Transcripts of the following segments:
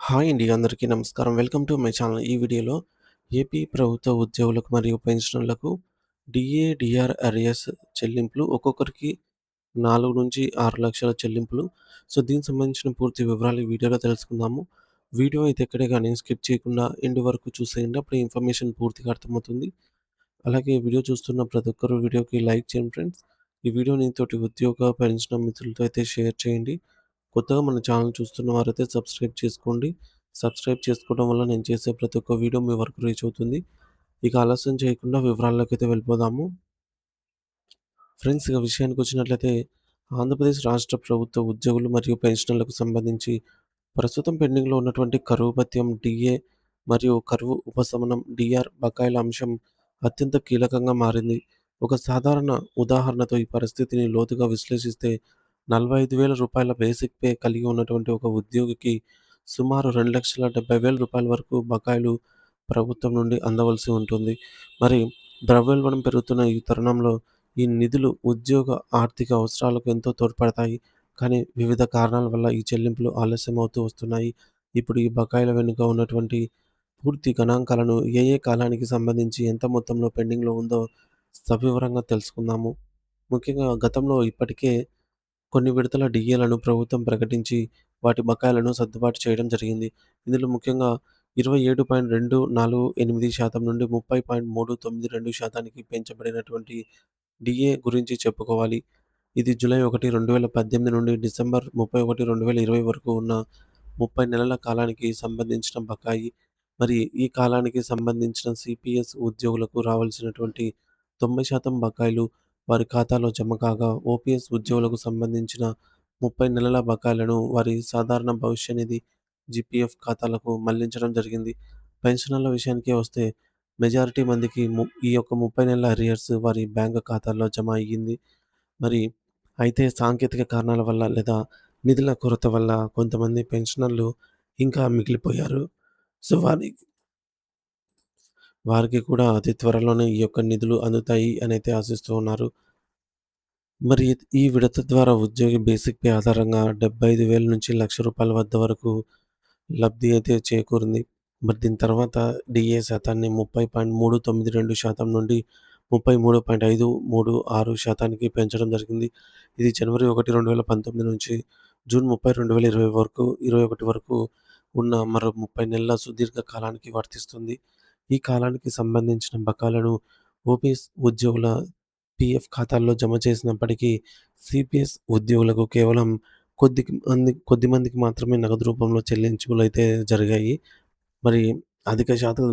Hi అండి. అందరికీ నమస్కారం. Welcome to my channel. ఈ వీడియోలో ఏపీ ప్రభుత్వ ఉద్యోగులకు మరియు పెన్షనర్లకు డీఏ, డీఆర్ అరియర్స్ చెల్లింపులు ఒక్కొక్కరికి 4-6 లక్షల చెల్లింపులు. దీనికి సంబంధించిన పూర్తి వివరాలు ఈ వీడియోలో తెలుసుకుందాము. వీడియో అయితే ఎక్కడే గాని స్కిప్ చేయకుండా ఎండ్ వరకు చూసేయండి. అప్పుడు ఇన్ఫర్మేషన్ పూర్తిగా అర్థమవుతుంది. అలాగే వీడియో చూస్తున్న ప్రతి ఒక్కరు వీడియోకి లైక్ చేయండి ఫ్రెండ్స్. ఈ వీడియోని తోటి ఉద్యోగ, పెన్షనర్ మిత్రులతో అయితే షేర్ చేయండి. కొత్తగా మన ఛానల్ చూస్తున్న వారైతే సబ్స్క్రైబ్ చేసుకోండి. సబ్స్క్రైబ్ చేసుకోవడం వల్ల నేను చేసే ప్రతి ఒక్క వీడియో మీ వరకు రీచ్ అవుతుంది. ఇక ఆలస్యం చేయకుండా వివరాల్లోకైతే వెళ్ళిపోదాము. ఫ్రెండ్స్, ఇక విషయానికొచ్చినట్లయితే ఆంధ్రప్రదేశ్ రాష్ట్ర ప్రభుత్వ ఉద్యోగులు మరియు పెన్షనర్లకు సంబంధించి ప్రస్తుతం పెండింగ్‌లో ఉన్నటువంటి కరువు భత్యం, డీఏ మరియు కరువు ఉపశమనం, డీఆర్ బకాయిల అంశం అత్యంత కీలకంగా మారింది. ఒక సాధారణ ఉదాహరణతో ఈ పరిస్థితిని లోతుగా విశ్లేషిస్తే రూ. 45,000 బేసిక్ పే కలిగి ఉన్నటువంటి ఒక ఉద్యోగికి సుమారు రూ. 2,70,000 వరకు బకాయిలు ప్రభుత్వం నుండి అందవలసి ఉంటుంది. మరి ద్రవ్యోల్బణం పెరుగుతున్న ఈ తరుణంలో ఈ నిధులు ఉద్యోగ ఆర్థిక అవసరాలకు ఎంతో తోడ్పడతాయి. కానీ వివిధ కారణాల వల్ల ఈ చెల్లింపులు ఆలస్యమవుతూ వస్తున్నాయి. ఇప్పుడు ఈ బకాయిల వెనుక ఉన్నటువంటి పూర్తి గణాంకాలను ఏ ఏ కాలానికి సంబంధించి ఎంత మొత్తంలో పెండింగ్‌లో ఉందో సవివరంగా తెలుసుకుందాము. ముఖ్యంగా గతంలో ఇప్పటికే కొన్ని విడతల డీఏలను ప్రభుత్వం ప్రకటించి వాటి బకాయిలను సర్దుబాటు చేయడం జరిగింది. ఇందులో ముఖ్యంగా 27.248% నుండి 30.392% పెంచబడినటువంటి డీఏ గురించి చెప్పుకోవాలి. ఇది జూలై 1, 2018 నుండి డిసెంబర్ 31, 2020 వరకు ఉన్న 30 నెలల కాలానికి సంబంధించిన బకాయి. మరి ఈ కాలానికి సంబంధించిన సిపిఎస్ ఉద్యోగులకు రావాల్సినటువంటి 90% బకాయిలు వారి ఖాతాలో జమ కాగా, ఓపీఎస్ ఉద్యోగులకు సంబంధించిన 30 నెలల బకాయిలను వారి సాధారణ భవిష్య నిధి జీపీఎఫ్ ఖాతాలకు మళ్లించడం జరిగింది. పెన్షనర్ల విషయానికే వస్తే మెజారిటీ మందికి ఈ యొక్క 30 నెలల అరియర్స్ వారి బ్యాంక్ ఖాతాల్లో జమ అయ్యింది. మరి అయితే సాంకేతిక కారణాల వల్ల లేదా నిధుల కొరత వల్ల కొంతమంది పెన్షనర్లు ఇంకా మిగిలిపోయారు. సో, వారికి కూడా అతి త్వరలోనే ఈ యొక్క నిధులు అందుతాయి అనైతే ఆశిస్తూ ఉన్నారు. మరి ఈ విడత ద్వారా ఉద్యోగి బేసిక్ పే ఆధారంగా 75,000 నుంచి రూ. 1,00,000 వద్ద వరకు లబ్ధి అయితే చేకూరింది. మరి దీని తర్వాత డీఏ శాతాన్ని 30.392% నుండి 33.536%కి పెంచడం జరిగింది. ఇది జనవరి 1, 2019 నుంచి జూన్ 30, 2021 వరకు ఉన్న మరో 30 నెలల సుదీర్ఘ కాలానికి వర్తిస్తుంది. ఈ కాలానికి సంబంధించిన బకాయిలను ఓపీఎస్ ఉద్యోగుల పీఎఫ్ ఖాతాల్లో జమ చేసినప్పటికీ సిపిఎస్ ఉద్యోగులకు కేవలం కొద్దిమందికి మాత్రమే నగదు రూపంలో చెల్లింపులైతే జరిగాయి. మరి అధిక శాతం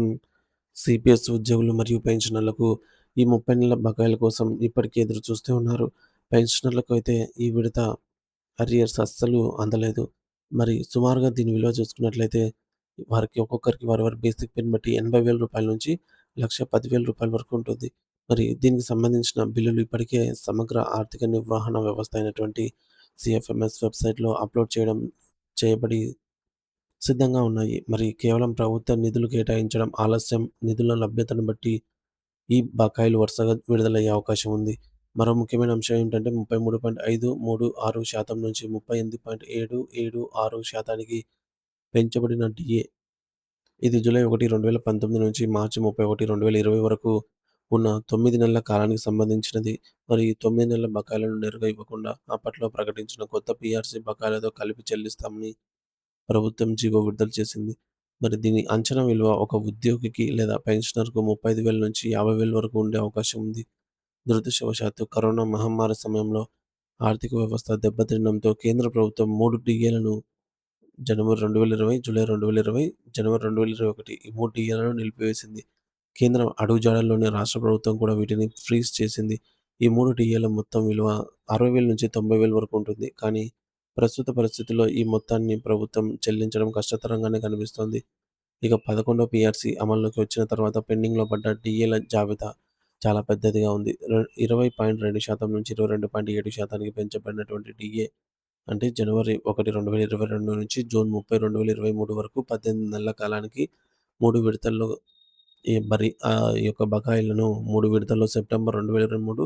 సిపిఎస్ ఉద్యోగులు మరియు పెన్షనర్లకు ఈ 30 నెలల బకాయిల కోసం ఇప్పటికే ఎదురు చూస్తూ ఉన్నారు. పెన్షనర్లకు అయితే ఈ విడత అరియర్స్ అస్సలు అందలేదు. మరి సుమారుగా దీని విలువ చూసుకున్నట్లయితే వారికి ఒక్కొక్కరికి వారి వారి బేసిక్ పేని బట్టి రూ. 80,000 నుంచి రూ. 1,10,000 వరకు ఉంటుంది. మరి దీనికి సంబంధించిన బిల్లులు ఇప్పటికే సమగ్ర ఆర్థిక నిర్వహణ వ్యవస్థ అయినటువంటి సిఎఫ్ఎంఎస్ వెబ్‌సైట్‌లో అప్‌లోడ్ చేయబడి సిద్ధంగా ఉన్నాయి. మరి కేవలం ప్రభుత్వ నిధులు కేటాయించడం ఆలస్యం, నిధుల లభ్యతను బట్టి ఈ బకాయిలు వరుసగా విడుదలయ్యే అవకాశం ఉంది. మరో ముఖ్యమైన అంశం ఏంటంటే 33.536% నుంచి 38.776%కి పెంచబడిన డీఏ. ఇది జూలై 1, 2019 నుంచి మార్చి 31, 2020 వరకు ఉన్న 9 నెలల కాలానికి సంబంధించినది. మరి ఈ 9 నెలల బకాయిలను నేరుగా ఇవ్వకుండా అప్పట్లో ప్రకటించిన కొత్త పీఆర్సీ బకాయిలతో కలిపి చెల్లిస్తామని ప్రభుత్వం జీవో విడుదల చేసింది. మరి దీని అంచనా విలువ ఒక ఉద్యోగికి లేదా పెన్షనర్‌కు 35,000 నుంచి 50,000 వరకు ఉండే అవకాశం ఉంది. దురదృష్టవశాత్తు కరోనా మహమ్మారి సమయంలో ఆర్థిక వ్యవస్థ దెబ్బతినడంతో కేంద్ర ప్రభుత్వం 3 డీఏలను జనవరి 2020, జూలై 2020, జనవరి 2021 ఈ 3 డీఏలను నిలిపివేసింది. కేంద్రం అడుగుజాడల్లోనే రాష్ట్ర ప్రభుత్వం కూడా వీటిని ఫ్రీజ్ చేసింది. ఈ 3 డీఏల మొత్తం విలువ 60,000 నుంచి 90,000 వరకు ఉంటుంది. కానీ ప్రస్తుత పరిస్థితుల్లో ఈ మొత్తాన్ని ప్రభుత్వం చెల్లించడం కష్టతరంగానే కనిపిస్తోంది. ఇక 11వ పీఆర్సీ అమల్లోకి వచ్చిన తర్వాత పెండింగ్‌లో పడ్డ డీఏల జాబితా చాలా పెద్దదిగా ఉంది. 20.2% నుంచి 22.7%కి పెంచబడినటువంటి డీఏ అంటే జనవరి 1, 2022 నుంచి జూన్ 30, 2023 వరకు 18 నెలల కాలానికి 3 విడతల్లో ఈ యొక్క బకాయిలను 3 విడతల్లో సెప్టెంబర్ 2023,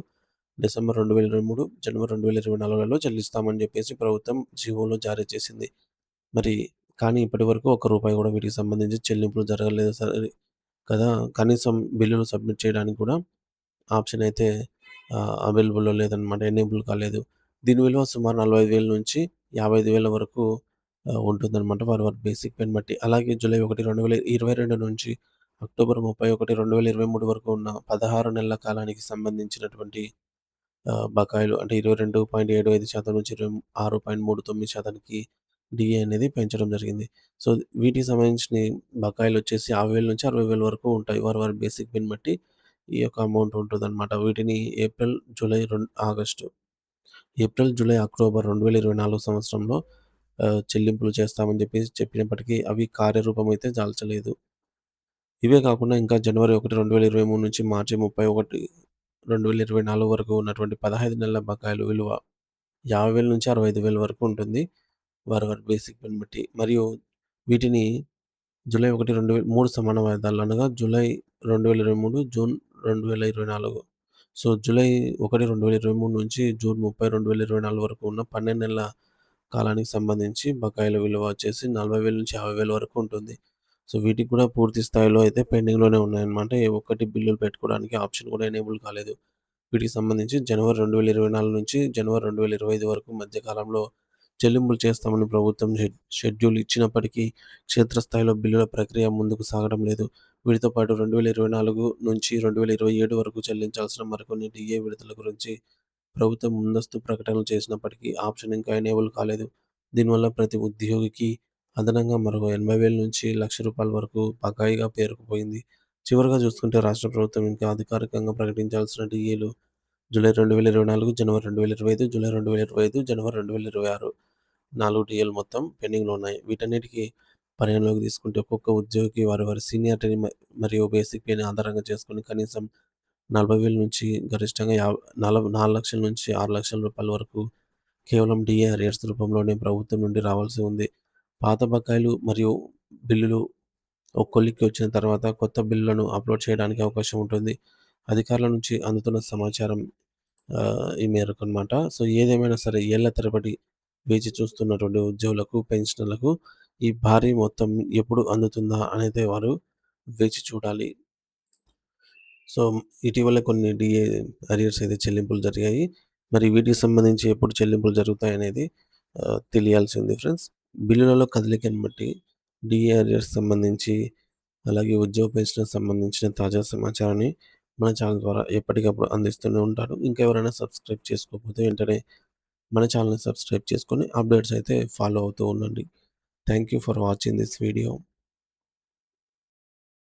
డిసెంబర్ 2023, జనవరి 2024లలో చెల్లిస్తామని చెప్పేసి ప్రభుత్వం జీవోలో జారీ చేసింది. మరి కానీ ఇప్పటివరకు ఒక్క రూపాయి కూడా వీటికి సంబంధించి చెల్లింపులు జరగలేదు కదా! కనీసం బిల్లులు సబ్మిట్ చేయడానికి కూడా ఆప్షన్ అయితే అవైలబుల్‌లో లేదనమాట. ఎనేబుల్ కాలేదు. దీని విలువ సుమారు 45,000 నుంచి 55,000 వరకు ఉంటుందనమాట. వారి బేసిక్ పేని బట్టి. అలాగే జూలై 1, 2022 నుంచి అక్టోబర్ 31, 2023 వరకు ఉన్న 16 నెలల కాలానికి సంబంధించినటువంటి బకాయిలు అంటే 22.75% నుంచి 26.39%కి డీఏ అనేది పెంచడం జరిగింది. సో, వీటికి సంబంధించిన బకాయిలొచ్చేసి 50,000 నుంచి 60,000 వరకు ఉంటాయి. వారి బేసిక్ పేని బట్టి ఈ యొక్క అమౌంట్ ఉంటుందనమాట. వీటిని April, July, August, April, July, October 2024 సంవత్సరంలో చెల్లింపులు చేస్తామని చెప్పినప్పటికీ అవి కార్యరూపం అయితే దాల్చలేదు. ఇవే కాకుండా ఇంకా జనవరి 1, 2023 నుంచి మార్చి 31, 2024 వరకు ఉన్నటువంటి 15 నెలల బకాయిల విలువ 50,000 నుంచి 65,000 వరకు ఉంటుంది. వారి బేసిక్ పేని బట్టి. మరియు వీటిని జూలై 1, 3 సమాన వాయిదాలు అనగా జూలై 2023, జూన్ 2024. సో, జూలై 1, 2023 నుంచి జూన్ 30, 2024 వరకు ఉన్న 12 నెలల కాలానికి సంబంధించి బకాయిల విలువ వచ్చేసి 40,000 నుంచి 50,000 వరకు ఉంటుంది. సో, వీటికి కూడా పూర్తి స్థాయిలో అయితే పెండింగ్‌లోనే ఉన్నాయన్నమాట. ఏ ఒక్కటి బిల్లులు పెట్టుకోవడానికి ఆప్షన్ కూడా ఎనేబుల్ కాలేదు. వీటికి సంబంధించి జనవరి 2024 నుంచి జనవరి 2025 వరకు మధ్య కాలంలో చెల్లింపులు చేస్తామని ప్రభుత్వం షెడ్యూల్ ఇచ్చినప్పటికీ క్షేత్రస్థాయిలో బిల్లుల ప్రక్రియ ముందుకు సాగడం లేదు. వీటితో పాటు 2024 నుంచి 2027 వరకు చెల్లించాల్సిన మరికొన్ని డీఏ విడుదల గురించి ప్రభుత్వం ముందస్తు ప్రకటనలు చేసినప్పటికీ ఆప్షన్ ఇంకా ఎనేబుల్ కాలేదు. దీనివల్ల ప్రతి ఉద్యోగికి అదనంగా మరో 80,000 నుంచి ₹1,00,000 వరకు బకాయిగా పేరుకుపోయింది. చివరగా చూసుకుంటే రాష్ట్ర ప్రభుత్వం ఇంకా అధికారికంగా ప్రకటించాల్సిన డీఏలు జూలై 2024, జనవరి 2025, జూలై 2025, జనవరి 2026 4 డీఏలు మొత్తం పెండింగ్‌లో ఉన్నాయి. వీటన్నిటికి పరిగణలోకి తీసుకుంటే ఒక్కొక్క ఉద్యోగికి వారి సీనియారిటీని మరియు బేసిక్ పేని ఆధారంగా చేసుకొని కనీసం 40,000 నుంచి గరిష్టంగా 4,00,000 నుంచి ₹6,00,000 వరకు కేవలం డీఏ అరియర్స్ రూపంలోనే ప్రభుత్వం నుండి రావాల్సి ఉంది. పాత బకాయిలు మరియు బిల్లులు ఒక కొలిక్కి వచ్చిన తర్వాత కొత్త బిల్లులను అప్‌లోడ్ చేయడానికి అవకాశం ఉంటుంది. అధికారుల నుంచి అందుతున్న సమాచారం ఈ మేరకనమాట. సో, ఏదేమైనా సరే ఏళ్ల తరబడి వేచి చూస్తున్నటువంటి ఉద్యోగులకు, పెన్షనర్లకు ఈ భారీ మొత్తం ఎప్పుడు అందుతుందా అనేది వారు వేచి చూడాలి. సో, ఇటీవలే కొన్ని డీఏ అరియర్స్ అయితే చెల్లింపులు జరిగాయి. మరి వీటికి సంబంధించి ఎప్పుడు చెల్లింపులు జరుగుతాయనేది తెలియాల్సి ఉంది ఫ్రెండ్స్. బిల్లులలో కదలికను బట్టి డీఏ అరియర్స్ సంబంధించి, అలాగే ఉద్యోగ పెన్షన్‌కి సంబంధించిన తాజా సమాచారాన్ని మన ఛానల్ ద్వారా ఎప్పటికప్పుడు అందిస్తూనే ఉంటాను. ఇంకా ఎవరైనా సబ్స్క్రైబ్ చేసుకోకపోతే వెంటనే మన ఛానల్‌ని సబ్స్క్రైబ్ చేసుకొని అప్డేట్స్ అయితే ఫాలో అవుతూ ఉండండి. Thank you for watching this video.